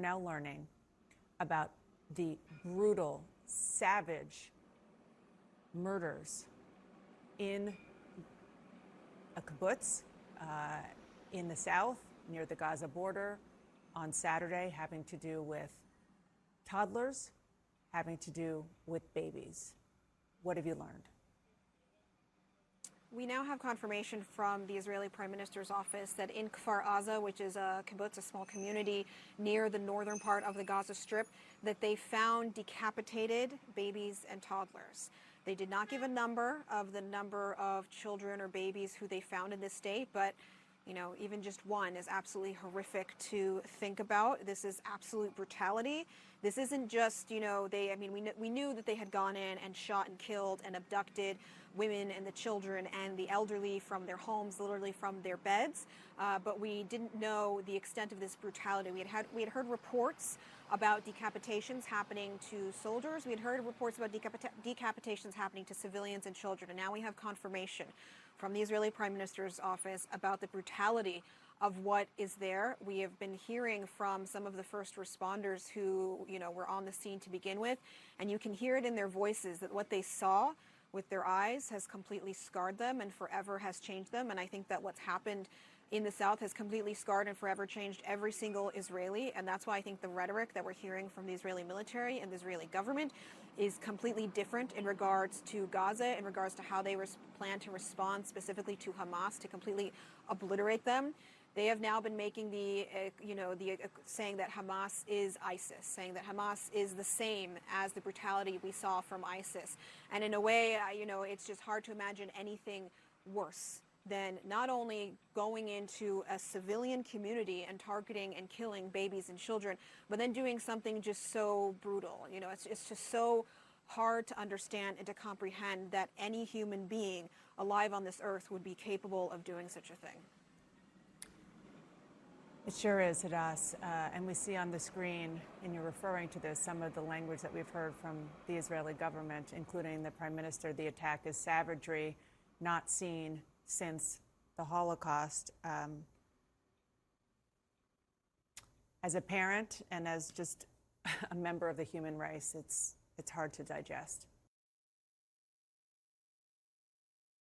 now learning about the brutal, savage murders in a kibbutz in the south near the Gaza border on Saturday, having to do with toddlers, having to do with babies. What have you learned? We now have confirmation from the Israeli Prime Minister's office that in Kfar Aza, which is a kibbutz, a small community near the northern part of the Gaza Strip, that they found decapitated babies and toddlers. They did not give a number of children or babies who they found in this state, but even just one is absolutely horrific to think about. This is absolute brutality. This isn't just, we knew that they had gone in and shot and killed and abducted women and the children and the elderly from their homes, literally from their beds. But we didn't know the extent of this brutality. We had heard reports about decapitations happening to soldiers. We had heard reports about decapitations happening to civilians and children. And now we have confirmation from the Israeli Prime Minister's office about the brutality of what is there. We have been hearing from some of the first responders who, were on the scene to begin with, and you can hear it in their voices that what they saw with their eyes has completely scarred them and forever has changed them. And I think that what's happened in the South has completely scarred and forever changed every single Israeli. And that's why I think the rhetoric that we're hearing from the Israeli military and the Israeli government is completely different in regards to Gaza, in regards to how they plan to respond specifically to Hamas, to completely obliterate them. They have now been making saying that Hamas is ISIS, saying that Hamas is the same as the brutality we saw from ISIS. And in a way, it's just hard to imagine anything worse than not only going into a civilian community and targeting and killing babies and children, but then doing something just so brutal. It's just so hard to understand and to comprehend that any human being alive on this earth would be capable of doing such a thing. It sure is, Hadass. And we see on the screen, and you're referring to this, some of the language that we've heard from the Israeli government, including the Prime Minister. The attack is savagery not seen since the Holocaust. As a parent and as just a member of the human race, it's hard to digest.